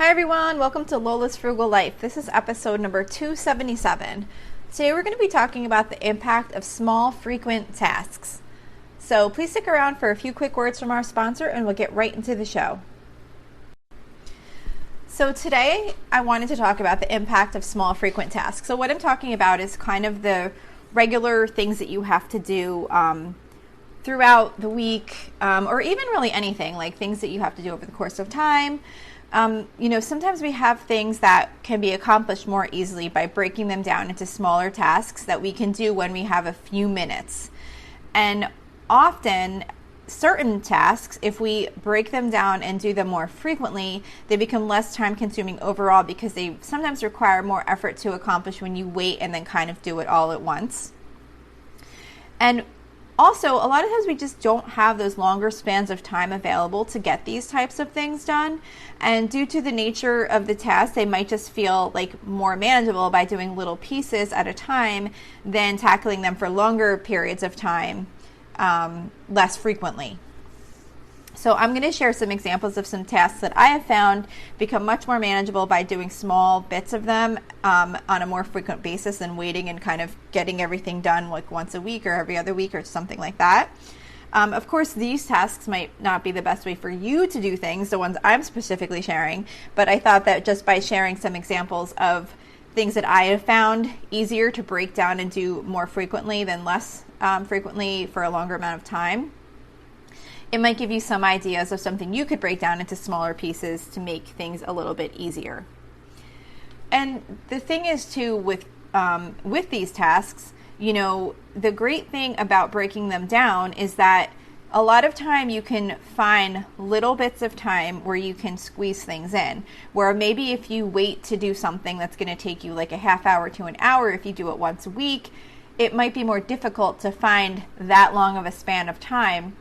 Hi everyone, welcome to Lola's Frugal Life. This is episode number 277. Today we're going to be talking about the impact of small, frequent tasks. So please stick around for a few quick words from our sponsor and we'll get right into the show. So today I wanted to talk about the impact of small, frequent tasks. So what I'm talking about is kind of the regular things that you have to do throughout the week, or even really anything, like things that you have to do over the course of time. Sometimes we have things that can be accomplished more easily by breaking them down into smaller tasks that we can do when we have a few minutes. And often, certain tasks, if we break them down and do them more frequently, they become less time consuming overall because they sometimes require more effort to accomplish when you wait and then kind of do it all at once. And also, a lot of times we just don't have those longer spans of time available to get these types of things done. And due to the nature of the task, they might just feel like more manageable by doing little pieces at a time than tackling them for longer periods of time less frequently. So I'm going to share some examples of some tasks that I have found become much more manageable by doing small bits of them on a more frequent basis than waiting and kind of getting everything done like once a week or every other week or something like that. Of course, these tasks might not be the best way for you to do things, the ones I'm specifically sharing, but I thought that just by sharing some examples of things that I have found easier to break down and do more frequently than less frequently for a longer amount of time, it might give you some ideas of something you could break down into smaller pieces to make things a little bit easier. And the thing is too with these tasks, the great thing about breaking them down is that a lot of time you can find little bits of time where you can squeeze things in, where maybe if you wait to do something that's going to take you like a half hour to an hour, if you do it once a week, it might be more difficult to find that long of a span of time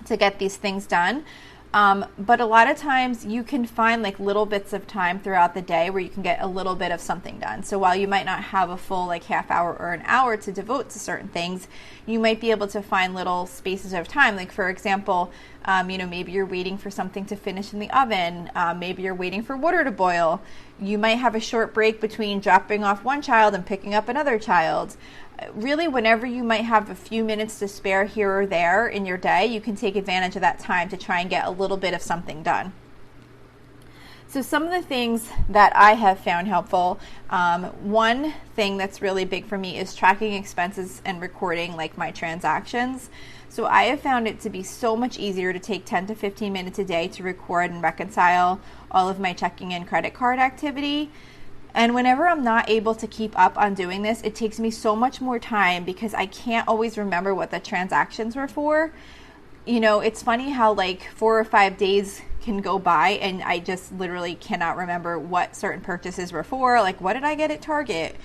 to get these things done. But a lot of times you can find like little bits of time throughout the day where you can get a little bit of something done. So while you might not have a full like half hour or an hour to devote to certain things, you might be able to find little spaces of time. Like for example, maybe you're waiting for something to finish in the oven. Maybe you're waiting for water to boil. You might have a short break between dropping off one child and picking up another child. Really, whenever you might have a few minutes to spare here or there in your day, you can take advantage of that time to try and get a little bit of something done. So some of the things that I have found helpful, one thing that's really big for me is tracking expenses and recording like my transactions. So I have found it to be so much easier to take 10 to 15 minutes a day to record and reconcile all of my checking and credit card activity. And whenever I'm not able to keep up on doing this, it takes me so much more time because I can't always remember what the transactions were for. It's funny how like 4 or 5 days can go by and I just literally cannot remember what certain purchases were for. Like, what did I get at Target?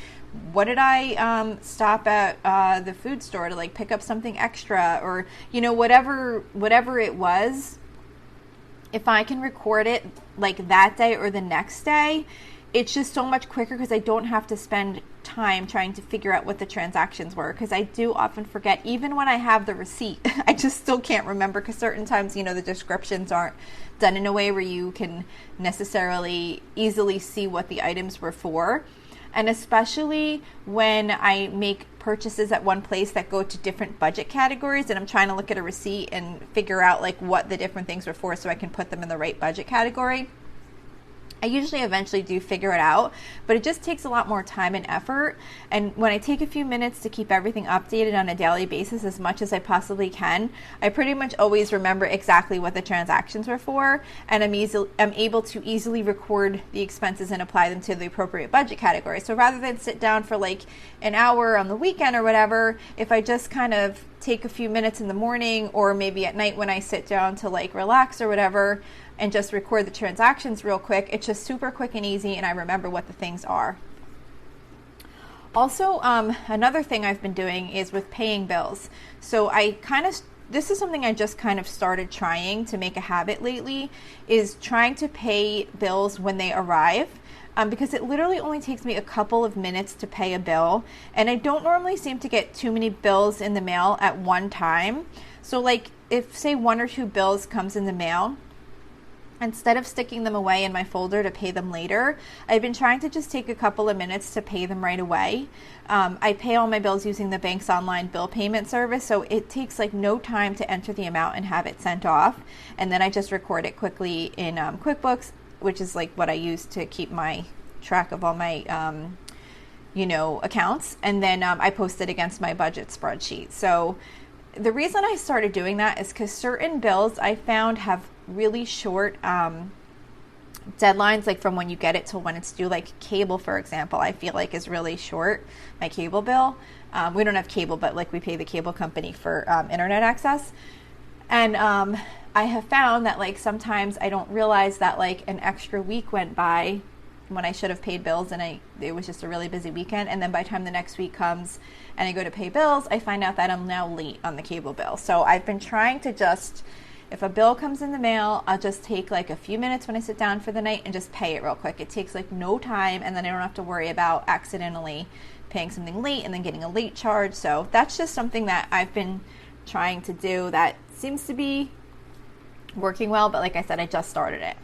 What did I stop at the food store to like pick up something extra? Or, whatever it was, if I can record it like that day or the next day, it's just so much quicker because I don't have to spend time trying to figure out what the transactions were, because I do often forget. Even when I have the receipt, I just still can't remember because certain times, the descriptions aren't done in a way where you can necessarily easily see what the items were for. And especially when I make purchases at one place that go to different budget categories and I'm trying to look at a receipt and figure out like what the different things were for so I can put them in the right budget category. I usually eventually do figure it out, but it just takes a lot more time and effort. And when I take a few minutes to keep everything updated on a daily basis as much as I possibly can, I pretty much always remember exactly what the transactions were for, and I'm able to easily record the expenses and apply them to the appropriate budget category. So rather than sit down for like an hour on the weekend or whatever, if I just kind of take a few minutes in the morning or maybe at night when I sit down to like relax or whatever, and just record the transactions real quick, it's just super quick and easy and I remember what the things are. Also, another thing I've been doing is with paying bills. So this is something I just kind of started trying to make a habit lately, is trying to pay bills when they arrive. Because it literally only takes me a couple of minutes to pay a bill, and I don't normally seem to get too many bills in the mail at one time. So like if say 1 or 2 bills comes in the mail, instead of sticking them away in my folder to pay them later, I've been trying to just take a couple of minutes to pay them right away. I pay all my bills using the bank's online bill payment service, so it takes like no time to enter the amount and have it sent off. And then I just record it quickly in QuickBooks, which is like what I use to keep my track of all my accounts. And then I post it against my budget spreadsheet. So the reason I started doing that is because certain bills I found have really short deadlines, like from when you get it to when it's due. Like cable, for example, I feel like is really short, my cable bill. We don't have cable, but like we pay the cable company for internet access. And I have found that like sometimes I don't realize that like an extra week went by when I should have paid bills, and it was just a really busy weekend. And then by the time the next week comes and I go to pay bills, I find out that I'm now late on the cable bill. So I've been trying to just, if a bill comes in the mail, I'll just take like a few minutes when I sit down for the night and just pay it real quick. It takes like no time, and then I don't have to worry about accidentally paying something late and then getting a late charge. So that's just something that I've been trying to do that seems to be working well, but like I said, I just started it.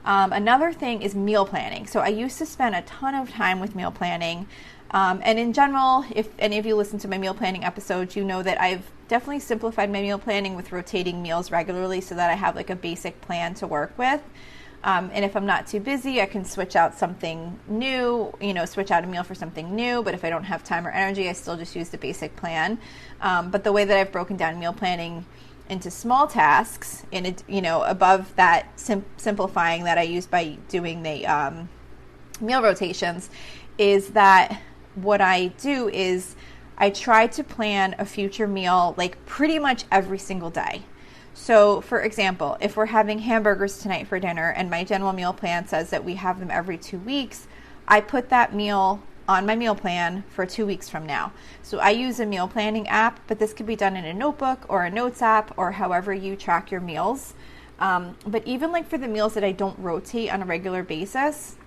Another thing is meal planning. So I used to spend a ton of time with meal planning. And in general, if any of you listen to my meal planning episodes, you know that I've definitely simplified my meal planning with rotating meals regularly so that I have like a basic plan to work with. And if I'm not too busy, I can switch out something new, switch out a meal for something new. But if I don't have time or energy, I still just use the basic plan. But the way that I've broken down meal planning into small tasks, above that simplifying that I use by doing the meal rotations, is that what I do is I try to plan a future meal like pretty much every single day. So for example, if we're having hamburgers tonight for dinner and my general meal plan says that we have them every 2 weeks, I put that meal on my meal plan for 2 weeks from now. So I use a meal planning app, but this could be done in a notebook or a notes app or however you track your meals. But even like for the meals that I don't rotate on a regular basis,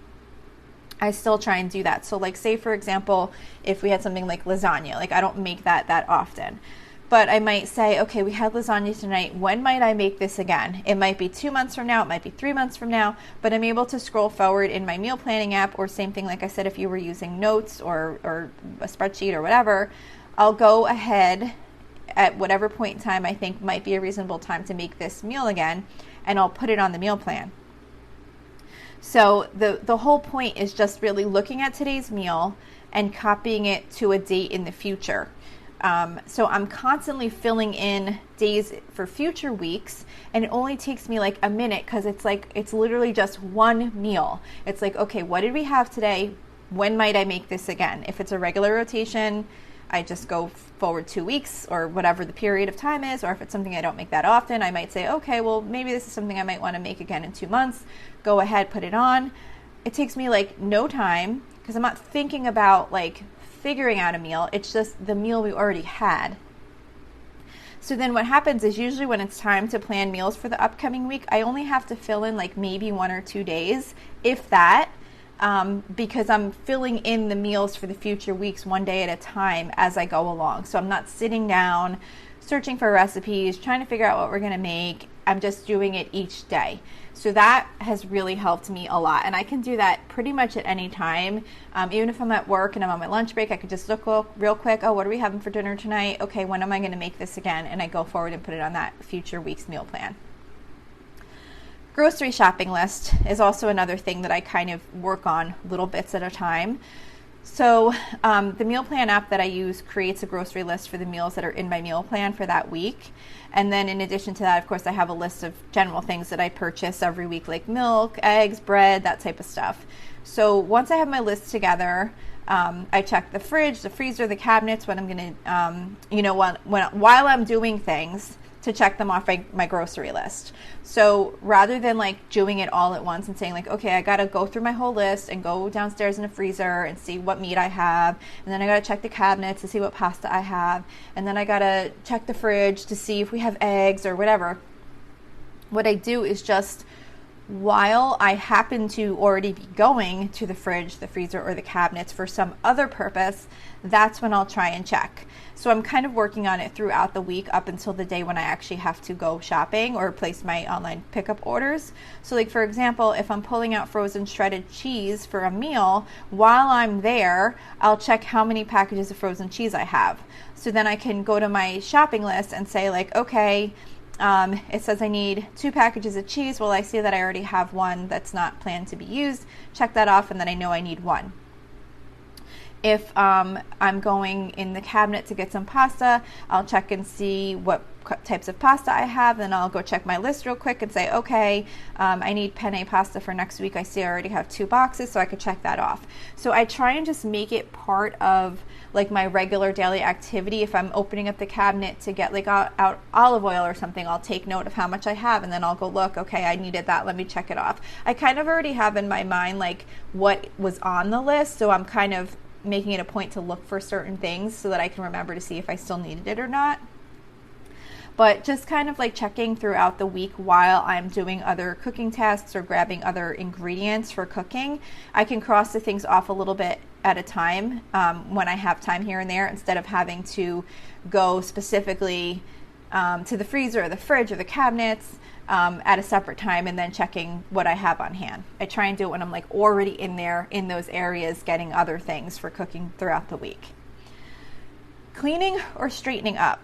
I still try and do that. So like say for example, if we had something like lasagna, like I don't make that often. But I might say, okay, we had lasagna tonight. When might I make this again? It might be 2 months from now. It might be 3 months from now. But I'm able to scroll forward in my meal planning app, or same thing, like I said, if you were using notes or a spreadsheet or whatever, I'll go ahead at whatever point in time I think might be a reasonable time to make this meal again, and I'll put it on the meal plan. So the whole point is just really looking at today's meal and copying it to a date in the future. So I'm constantly filling in days for future weeks, and it only takes me like a minute because it's literally just one meal. It's like, okay, what did we have today? When might I make this again? If it's a regular rotation, I just go forward 2 weeks or whatever the period of time is. Or if it's something I don't make that often, I might say, okay, well, maybe this is something I might want to make again in 2 months. Go ahead, put it on. It takes me like no time because I'm not thinking about like figuring out a meal. It's just the meal we already had. So then what happens is usually when it's time to plan meals for the upcoming week, I only have to fill in like maybe 1 or 2 days, if that, because I'm filling in the meals for the future weeks 1 day at a time as I go along. So I'm not sitting down, searching for recipes, trying to figure out what we're going to make. I'm just doing it each day. So that has really helped me a lot. And I can do that pretty much at any time. Even if I'm at work and I'm on my lunch break, I could just look real quick. Oh, what are we having for dinner tonight? Okay, when am I going to make this again? And I go forward and put it on that future week's meal plan. Grocery shopping list is also another thing that I kind of work on little bits at a time. So the meal plan app that I use creates a grocery list for the meals that are in my meal plan for that week. And then in addition to that, of course, I have a list of general things that I purchase every week, like milk, eggs, bread, that type of stuff. So once I have my list together, I check the fridge, the freezer, the cabinets, what I'm going to, while I'm doing things, to check them off my grocery list. So rather than like doing it all at once and saying like, okay, I got to go through my whole list and go downstairs in the freezer and see what meat I have. And then I got to check the cabinets to see what pasta I have. And then I got to check the fridge to see if we have eggs or whatever. What I do is just while I happen to already be going to the fridge, the freezer, or the cabinets for some other purpose, that's when I'll try and check. So I'm kind of working on it throughout the week up until the day when I actually have to go shopping or place my online pickup orders. So like, for example, if I'm pulling out frozen shredded cheese for a meal, while I'm there, I'll check how many packages of frozen cheese I have. So then I can go to my shopping list and say like, okay, it says I need 2 packages of cheese. Well, I see that I already have one that's not planned to be used. Check that off, and then I know I need 1. If I'm going in the cabinet to get some pasta, I'll check and see what types of pasta I have. Then I'll go check my list real quick and say, okay, I need penne pasta for next week. I see I already have 2 boxes, so I could check that off. So I try and just make it part of like my regular daily activity. If I'm opening up the cabinet to get like out olive oil or something, I'll take note of how much I have, and then I'll go look, okay, I needed that, let me check it off. I kind of already have in my mind like what was on the list, so I'm kind of making it a point to look for certain things so that I can remember to see if I still needed it or not. But just kind of like checking throughout the week while I'm doing other cooking tasks or grabbing other ingredients for cooking, I can cross the things off a little bit at a time when I have time here and there, instead of having to go specifically to the freezer or the fridge or the cabinets at a separate time and then checking what I have on hand. I try and do it when I'm like already in there in those areas getting other things for cooking throughout the week. Cleaning or straightening up.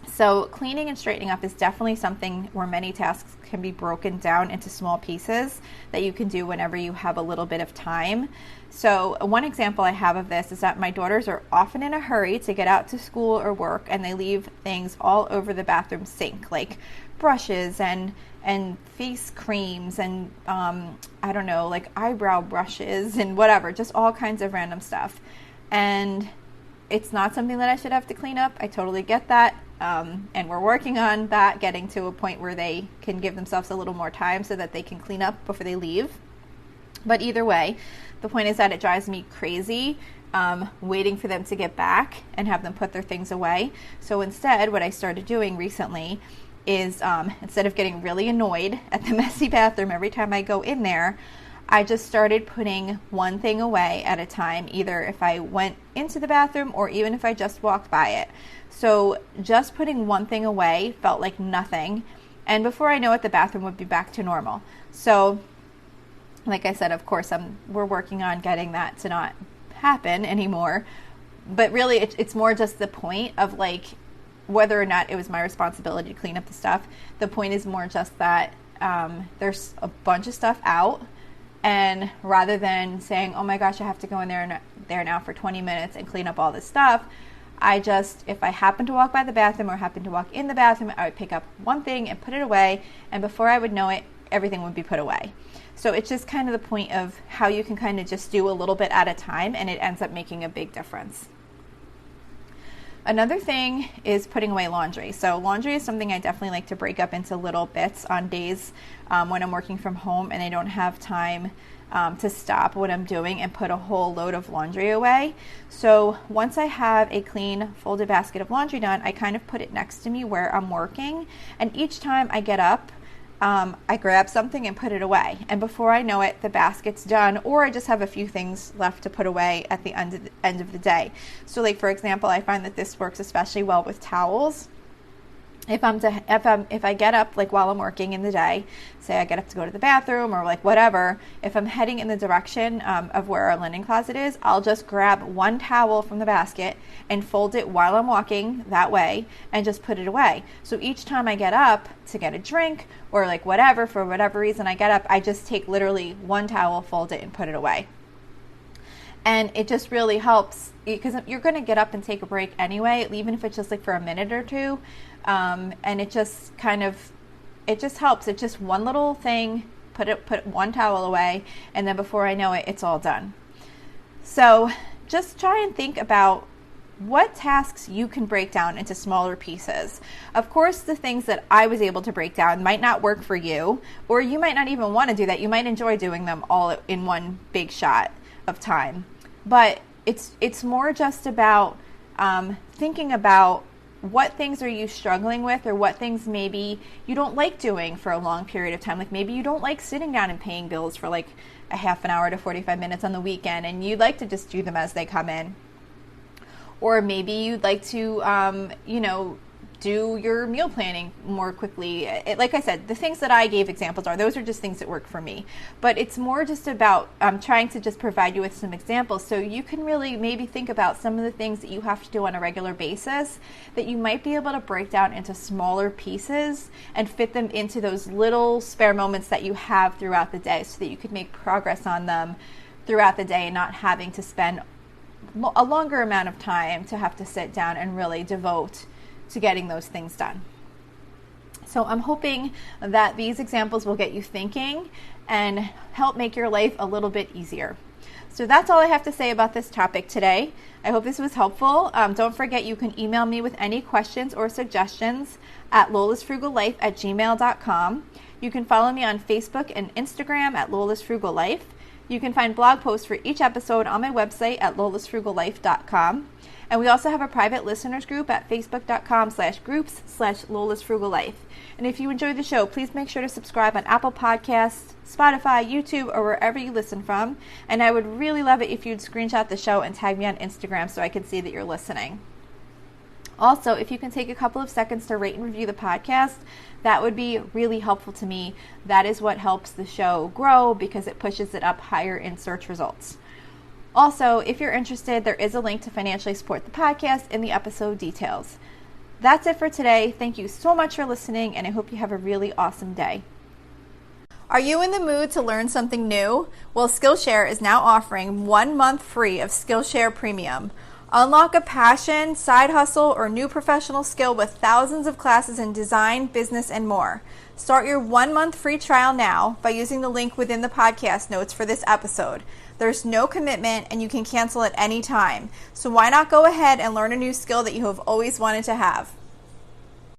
So cleaning and straightening up is definitely something where many tasks can be broken down into small pieces that you can do whenever you have a little bit of time. So one example I have of this is that my daughters are often in a hurry to get out to school or work, and they leave things all over the bathroom sink, like brushes and face creams and I don't know, like eyebrow brushes and whatever, just all kinds of random stuff. And it's not something that I should have to clean up. I totally get that. And we're working on that, getting to a point where they can give themselves a little more time so that they can clean up before they leave. But either way, the point is that it drives me crazy waiting for them to get back and have them put their things away. So instead, what I started doing recently is instead of getting really annoyed at the messy bathroom every time I go in there, I just started putting one thing away at a time, either if I went into the bathroom or even if I just walked by it. So just putting one thing away felt like nothing. And before I know it, the bathroom would be back to normal. So like I said, of course, we're working on getting that to not happen anymore. But really, it's more just the point of like whether or not it was my responsibility to clean up the stuff. The point is more just that there's a bunch of stuff out. And rather than saying, oh my gosh, I have to go in there now for 20 minutes and clean up all this stuff, if I happen to walk by the bathroom or happen to walk in the bathroom, I would pick up one thing and put it away. And before I would know it, everything would be put away. So it's just kind of the point of how you can kind of just do a little bit at a time, and it ends up making a big difference. Another thing is putting away laundry. So laundry is something I definitely like to break up into little bits on days when I'm working from home and I don't have time to stop what I'm doing and put a whole load of laundry away. So once I have a clean folded basket of laundry done, I kind of put it next to me where I'm working, and each time I get up, I grab something and put it away. And before I know it, the basket's done, or I just have a few things left to put away at the end of the day. So like, for example, I find that this works especially well with towels. If I get up like while I'm working in the day, say I get up to go to the bathroom or like whatever, if I'm heading in the direction of where our linen closet is, I'll just grab one towel from the basket and fold it while I'm walking that way and just put it away. So each time I get up to get a drink or like whatever, for whatever reason I get up, I just take literally one towel, fold it, and put it away. And it just really helps because you're going to get up and take a break anyway, even if it's just like for a minute or two. And it just helps. It's just one little thing, put one towel away, and then before I know it, it's all done. So just try and think about what tasks you can break down into smaller pieces. Of course, the things that I was able to break down might not work for you, or you might not even want to do that. You might enjoy doing them all in one big shot of time. But it's more just about thinking about what things are you struggling with, or what things maybe you don't like doing for a long period of time. Like maybe you don't like sitting down and paying bills for like a half an hour to 45 minutes on the weekend, and you'd like to just do them as they come in. Or maybe you'd like to, do your meal planning more quickly. Like I said, the things that I gave examples those are just things that work for me. But it's more just about trying to just provide you with some examples so you can really maybe think about some of the things that you have to do on a regular basis that you might be able to break down into smaller pieces and fit them into those little spare moments that you have throughout the day so that you could make progress on them throughout the day and not having to spend a longer amount of time to have to sit down and really devote to getting those things done. So I'm hoping that these examples will get you thinking and help make your life a little bit easier. So that's all I have to say about this topic today. I hope this was helpful. Don't forget you can email me with any questions or suggestions at lolasfrugallife@gmail.com. You can follow me on Facebook and Instagram at lolasfrugallife. You can find blog posts for each episode on my website at lolasfrugallife.com. And we also have a private listeners group at facebook.com/groups/lolasfrugallife. And if you enjoy the show, please make sure to subscribe on Apple Podcasts, Spotify, YouTube, or wherever you listen from. And I would really love it if you'd screenshot the show and tag me on Instagram so I can see that you're listening. Also, if you can take a couple of seconds to rate and review the podcast, that would be really helpful to me. That is what helps the show grow because it pushes it up higher in search results. Also, if you're interested, there is a link to financially support the podcast in the episode details. That's it for today. Thank you so much for listening, and I hope you have a really awesome day. Are you in the mood to learn something new? Well, Skillshare is now offering 1 month free of Skillshare Premium. Unlock a passion, side hustle, or new professional skill with thousands of classes in design, business, and more. Start your 1 month free trial now by using the link within the podcast notes for this episode. There's no commitment and you can cancel at any time. So why not go ahead and learn a new skill that you have always wanted to have?